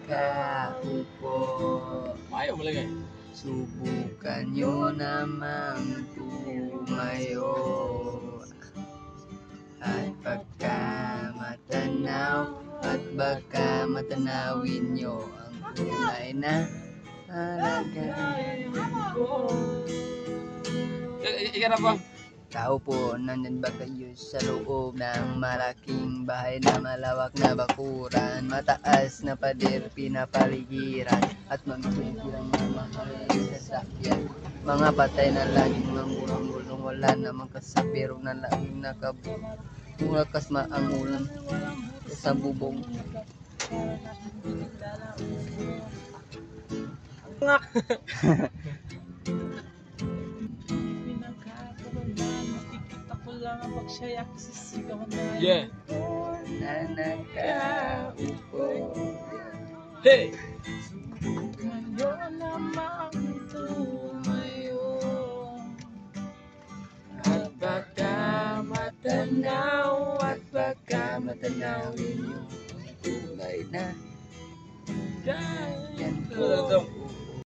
nakaupo. Ayaw mo lagi. Subukan nyo namang tumayo. At pagka matanaw at baka matanawin nyo ang tunay na halaga. Ika na bang? Tao po, nandyan ba kayo sa loob ng malaking bahay na malawak na bakuran? Mataas na pader, pinapaligiran at magsisigirang mga mahal na sasakyan. Mga patay na laging mangulong-gulong, wala namang kasapiro na laging nakabulakas maangulan sa bubong. Yeah. Na nakaupo. Hey! Ngayon namang tumayo. At baka matanaw at baka matanawin yung tunay na ganyan ko.